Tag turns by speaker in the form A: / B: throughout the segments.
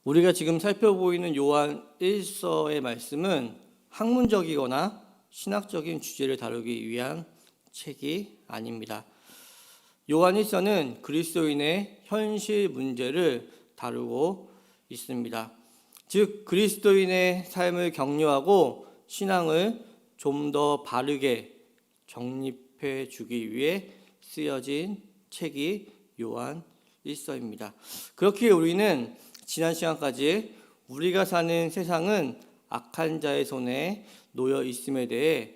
A: 우리가 지금 살펴보이는 요한 1서의 말씀은 학문적이거나 신학적인 주제를 다루기 위한 책이 아닙니다. 요한 1서는 그리스도인의 현실 문제를 다루고 있습니다. 즉 그리스도인의 삶을 격려하고 신앙을 좀 더 바르게 정립해 주기 위해 쓰여진 책이 요한 1서입니다. 그렇기에 우리는 지난 시간까지 우리가 사는 세상은 악한 자의 손에 놓여 있음에 대해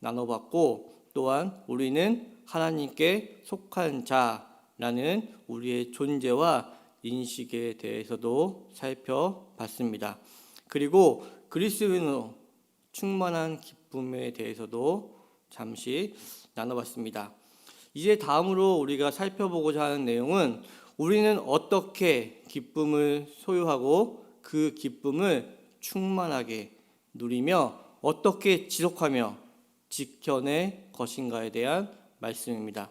A: 나눠봤고, 또한 우리는 하나님께 속한 자라는 우리의 존재와 인식에 대해서도 살펴봤습니다. 그리고 그리스도인으로 충만한 기쁨에 대해서도 잠시 나눠봤습니다. 이제 다음으로 우리가 살펴보고자 하는 내용은 우리는 어떻게 기쁨을 소유하고 그 기쁨을 충만하게 누리며 어떻게 지속하며 지켜낼 것인가에 대한 말씀입니다.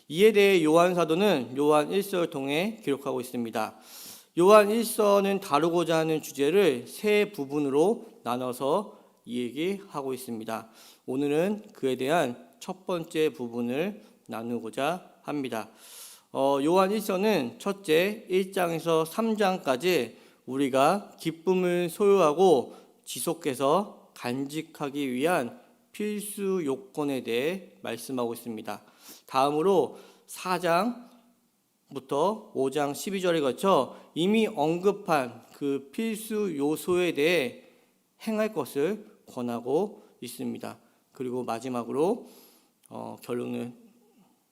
A: 이에 대해 요한 사도는 요한 1서를 통해 기록하고 있습니다. 요한 1서는 다루고자 하는 주제를 세 부분으로 나눠서 얘기하고 있습니다. 오늘은 그에 대한 첫 번째 부분을 나누고자 합니다. 요한 1서는 첫째 1장에서 3장까지 우리가 기쁨을 소유하고 지속해서 간직하기 위한 필수 요건에 대해 말씀하고 있습니다. 다음으로 4장부터 5장 12절에 거쳐 이미 언급한 그 필수 요소에 대해 행할 것을 권하고 있습니다. 그리고 마지막으로 결론을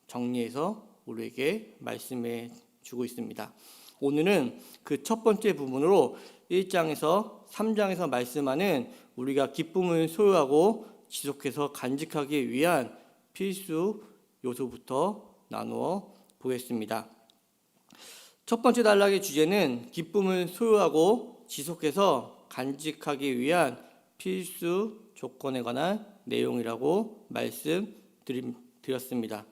A: 정리해서 우리에게 말씀해 주고 있습니다. 오늘은 그 첫 번째 부분으로 1장에서 3장에서 말씀하는 우리가 기쁨을 소유하고 지속해서 간직하기 위한 필수 요소부터 나누어 보겠습니다. 첫 번째 단락의 주제는 기쁨을 소유하고 지속해서 간직하기 위한 필수 조건에 관한 내용이라고 말씀드렸습니다.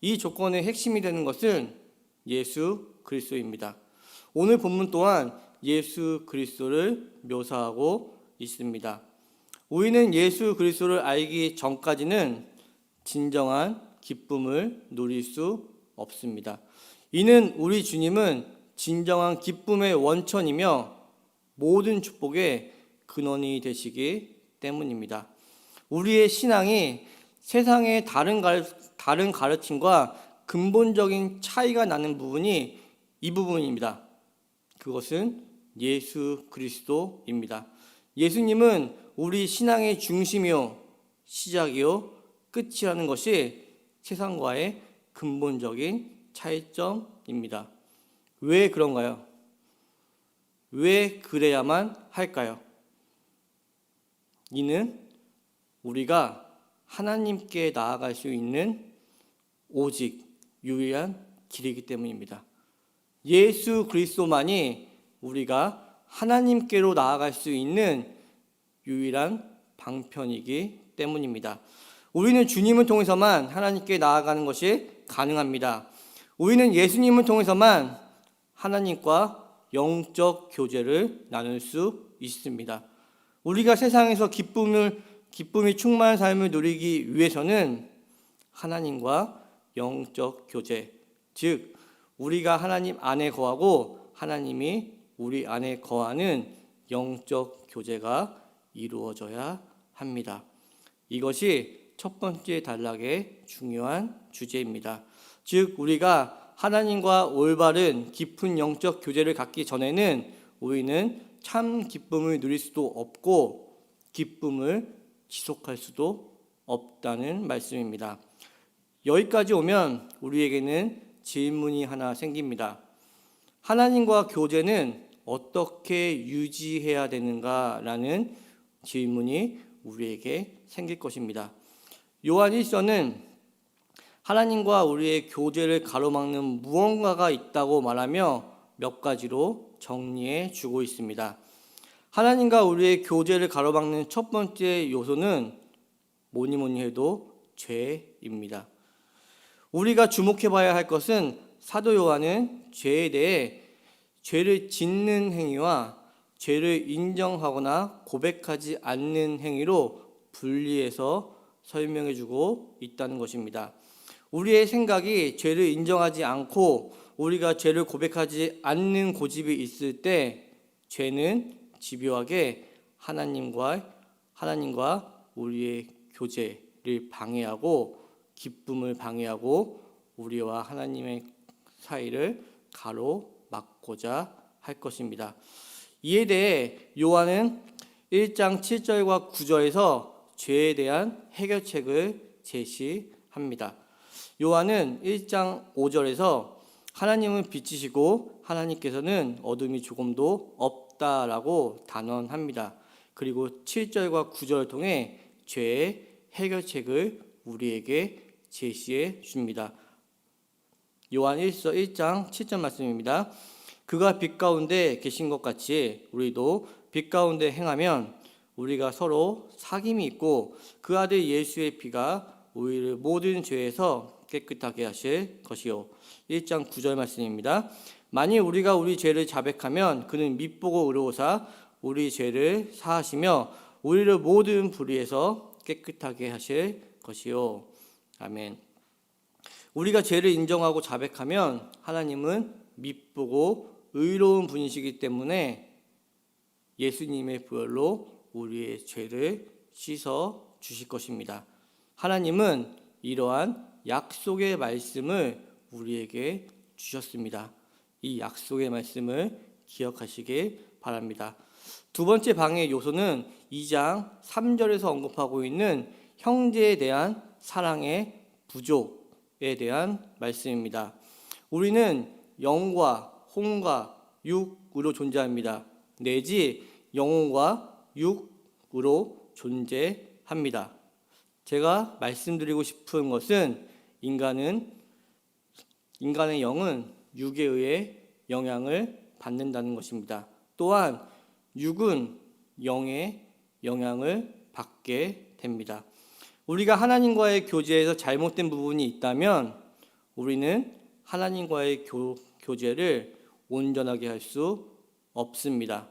A: 이 조건의 핵심이 되는 것은 예수 그리스도입니다. 오늘 본문 또한 예수 그리스도를 묘사하고 있습니다. 우리는 예수 그리스도를 알기 전까지는 진정한 기쁨을 누릴 수 없습니다. 이는 우리 주님은 진정한 기쁨의 원천이며 모든 축복의 근원이 되시기 때문입니다. 우리의 신앙이 세상의 다른 가르침과 근본적인 차이가 나는 부분이 이 부분입니다. 그것은 예수 그리스도입니다. 예수님은 우리 신앙의 중심이요 시작이요 끝이라는 것이 세상과의 근본적인 차이점입니다. 왜 그런가요? 왜 그래야만 할까요? 이는 우리가 하나님께 나아갈 수 있는 오직 유일한 길이기 때문입니다. 예수 그리스도만이 우리가 하나님께로 나아갈 수 있는 유일한 방편이기 때문입니다. 우리는 주님을 통해서만 하나님께 나아가는 것이 가능합니다. 우리는 예수님을 통해서만 하나님과 영적 교제를 나눌 수 있습니다. 우리가 세상에서 기쁨이 충만한 삶을 누리기 위해서는 하나님과 영적 교제, 즉 우리가 하나님 안에 거하고 하나님이 우리 안에 거하는 영적 교제가 이루어져야 합니다. 이것이 첫 번째 단락의 중요한 주제입니다. 즉 우리가 하나님과 올바른 깊은 영적 교제를 갖기 전에는 우리는 참 기쁨을 누릴 수도 없고 기쁨을 지속할 수도 없다는 말씀입니다. 여기까지 오면 우리에게는 질문이 하나 생깁니다. 하나님과 교제는 어떻게 유지해야 되는가라는 질문이 우리에게 생길 것입니다. 요한 1서는 하나님과 우리의 교제를 가로막는 무언가가 있다고 말하며 몇 가지로 정리해 주고 있습니다. 하나님과 우리의 교제를 가로막는 첫 번째 요소는 뭐니 해도 죄입니다. 우리가 주목해 봐야 할 것은 사도 요한은 죄에 대해 죄를 짓는 행위와 죄를 인정하거나 고백하지 않는 행위로 분리해서 설명해 주고 있다는 것입니다. 우리의 생각이 죄를 인정하지 않고 우리가 죄를 고백하지 않는 고집이 있을 때 죄는 집요하게 하나님과 우리의 교제를 방해하고 기쁨을 방해하고 우리와 하나님의 사이를 가로막고자 할 것입니다. 이에 대해 요한은 1장 7절과 9절에서 죄에 대한 해결책을 제시합니다. 요한은 1장 5절에서 하나님은 빛이시고 하나님께서는 어둠이 조금도 없다라고 단언합니다. 그리고 7절과 9절을 통해 죄의 해결책을 우리에게 제시해 줍니다. 요한 1장 7절 말씀입니다. 그가 빛 가운데 계신 것 같이 우리도 빛 가운데 행하면 우리가 서로 사귐이 있고 그 아들 예수의 피가 우리를 모든 죄에서 깨끗하게 하실 것이요. 1장 9절 말씀입니다. 만일 우리가 우리 죄를 자백하면 그는 밉보고 의로우사 우리 죄를 사하시며 우리를 모든 불의에서 깨끗하게 하실 것이요. 아멘. 우리가 죄를 인정하고 자백하면 하나님은 밉보고 의로운 분이시기 때문에 예수님의 부활로 우리의 죄를 씻어 주실 것입니다. 하나님은 이러한 약속의 말씀을 우리에게 주셨습니다. 이 약속의 말씀을 기억하시길 바랍니다. 두 번째 방해 요소는 2장 3절에서 언급하고 있는 형제에 대한 사랑의 부족에 대한 말씀입니다. 우리는 영과 혼과 육으로 존재합니다. 내지 영혼과 육으로 존재합니다. 제가 말씀드리고 싶은 것은 인간의 영은 육에 의해 영향을 받는다는 것입니다. 또한 육은 영의 영향을 받게 됩니다. 우리가 하나님과의 교제에서 잘못된 부분이 있다면 우리는 하나님과의 교제를 온전하게 할 수 없습니다.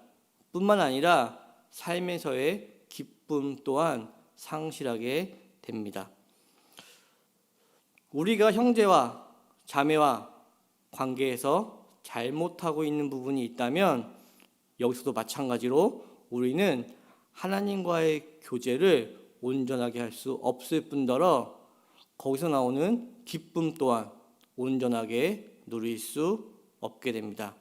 A: 뿐만 아니라 삶에서의 기쁨 또한 상실하게 됩니다. 우리가 형제와 자매와 관계에서 잘못하고 있는 부분이 있다면 여기서도 마찬가지로 우리는 하나님과의 교제를 온전하게 할 수 없을 뿐더러 거기서 나오는 기쁨 또한 온전하게 누릴 수 없게 됩니다.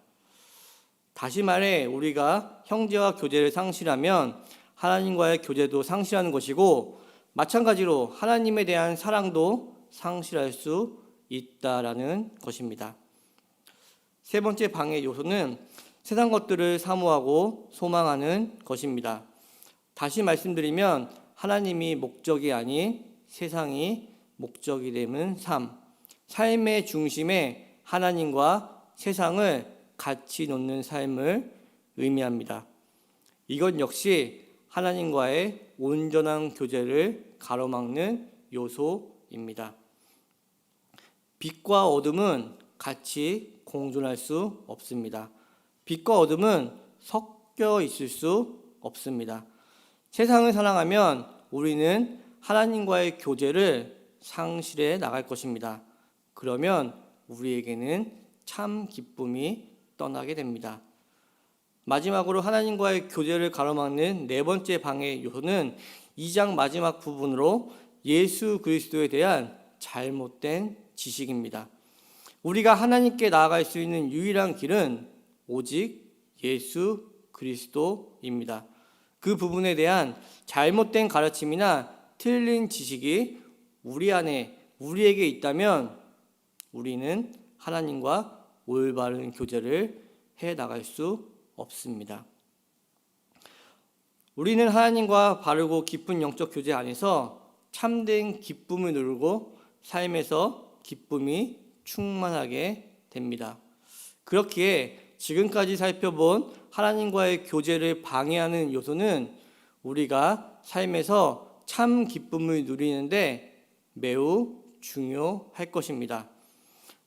A: 다시 말해 우리가 형제와 교제를 상실하면 하나님과의 교제도 상실하는 것이고 마찬가지로 하나님에 대한 사랑도 상실할 수 있다라는 것입니다. 세 번째 방해 요소는 세상 것들을 사모하고 소망하는 것입니다. 다시 말씀드리면 하나님이 목적이 아닌 세상이 목적이 되는 삶의 중심에 하나님과 세상을 같이 놓는 삶을 의미합니다. 이것 역시 하나님과의 온전한 교제를 가로막는 요소입니다. 빛과 어둠은 같이 공존할 수 없습니다. 빛과 어둠은 섞여 있을 수 없습니다. 세상을 사랑하면 우리는 하나님과의 교제를 상실해 나갈 것입니다. 그러면 우리에게는 참 기쁨이 떠나게 됩니다. 마지막으로 하나님과의 교제를 가로막는 네 번째 방해 요소는 2장 마지막 부분으로 예수 그리스도에 대한 잘못된 지식입니다. 우리가 하나님께 나아갈 수 있는 유일한 길은 오직 예수 그리스도입니다. 그 부분에 대한 잘못된 가르침이나 틀린 지식이 우리에게 있다면 우리는 하나님과 올바른 교제를 해 나갈 수 없습니다. 우리는 하나님과 바르고 깊은 영적 교제 안에서 참된 기쁨을 누리고 삶에서 기쁨이 충만하게 됩니다. 그렇기에 지금까지 살펴본 하나님과의 교제를 방해하는 요소는 우리가 삶에서 참 기쁨을 누리는데 매우 중요할 것입니다.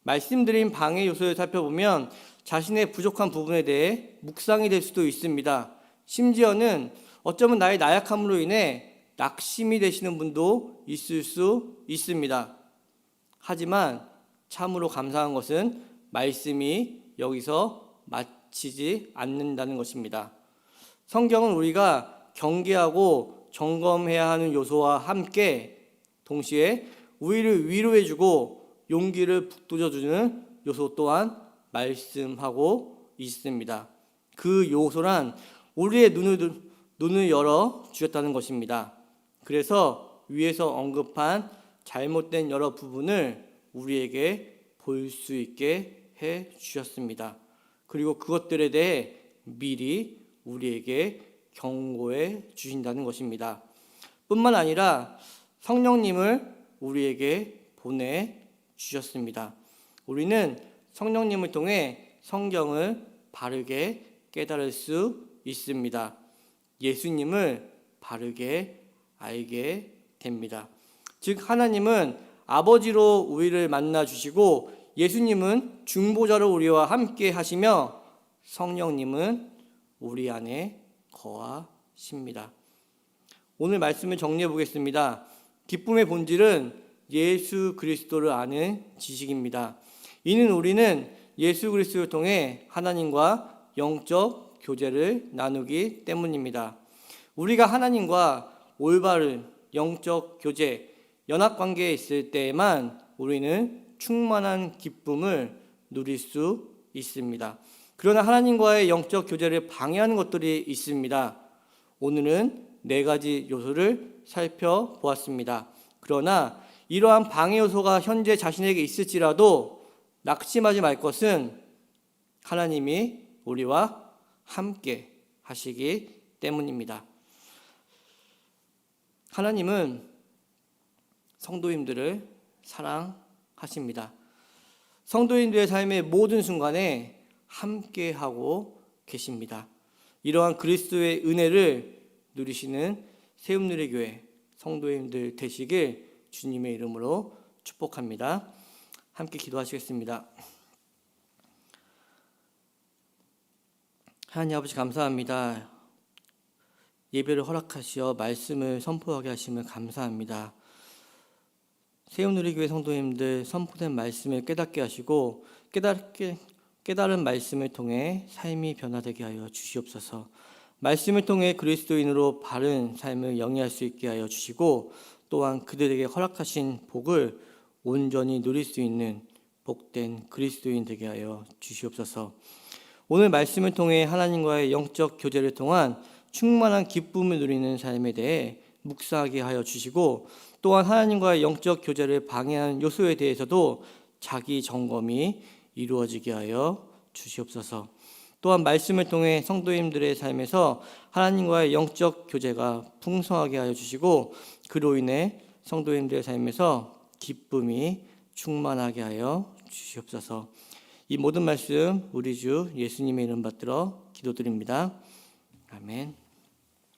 A: 말씀드린 방해 요소를 살펴보면 자신의 부족한 부분에 대해 묵상이 될 수도 있습니다. 심지어는 어쩌면 나의 나약함으로 인해 낙심이 되시는 분도 있을 수 있습니다. 하지만 참으로 감사한 것은 말씀이 여기서 마치지 않는다는 것입니다. 성경은 우리가 경계하고 점검해야 하는 요소와 함께 동시에 우리를 위로해주고 용기를 북돋워주는 요소 또한 말씀하고 있습니다. 그 요소란 우리의 눈을 열어 주셨다는 것입니다. 그래서 위에서 언급한 잘못된 여러 부분을 우리에게 볼 수 있게 해 주셨습니다. 그리고 그것들에 대해 미리 우리에게 경고해 주신다는 것입니다. 뿐만 아니라 성령님을 우리에게 보내 주셨습니다. 우리는 성령님을 통해 성경을 바르게 깨달을 수 있습니다. 예수님을 바르게 알게 됩니다. 즉 하나님은 아버지로 우리를 만나 주시고 예수님은 중보자로 우리와 함께 하시며 성령님은 우리 안에 거하십니다. 오늘 말씀을 정리해 보겠습니다. 기쁨의 본질은 예수 그리스도를 아는 지식입니다. 이는 우리는 예수 그리스도를 통해 하나님과 영적 교제를 나누기 때문입니다. 우리가 하나님과 올바른 영적 교제, 연합관계에 있을 때에만 우리는 충만한 기쁨을 누릴 수 있습니다. 그러나 하나님과의 영적 교제를 방해하는 것들이 있습니다. 오늘은 4가지 요소를 살펴보았습니다. 그러나 이러한 방해 요소가 현재 자신에게 있을지라도 낙심하지 말 것은 하나님이 우리와 함께 하시기 때문입니다. 하나님은 성도님들을 사랑하십니다. 성도님들의 삶의 모든 순간에 함께하고 계십니다. 이러한 그리스도의 은혜를 누리시는 세움누리 교회 성도님들 되시길 주님의 이름으로 축복합니다. 함께 기도하시겠습니다. 하나님 아버지 감사합니다. 예배를 허락하시어 말씀을 선포하게 하심을 감사합니다. 세움누리교회 성도님들 선포된 말씀을 깨닫게 하시고 깨달은 말씀을 통해 삶이 변화되게 하여 주시옵소서. 말씀을 통해 그리스도인으로 바른 삶을 영위할 수 있게 하여 주시고 또한 그들에게 허락하신 복을 온전히 누릴 수 있는 복된 그리스도인 되게 하여 주시옵소서. 오늘 말씀을 통해 하나님과의 영적 교제를 통한 충만한 기쁨을 누리는 삶에 대해 묵상하게 하여 주시고 또한 하나님과의 영적 교제를 방해하는 요소에 대해서도 자기 점검이 이루어지게 하여 주시옵소서. 또한 말씀을 통해 성도님들의 삶에서 하나님과의 영적 교제가 풍성하게 하여 주시고 그로 인해 성도님들의 삶에서 기쁨이 충만하게 하여 주시옵소서. 이 모든 말씀 우리 주 예수님의 이름 받들어 기도드립니다. 아멘.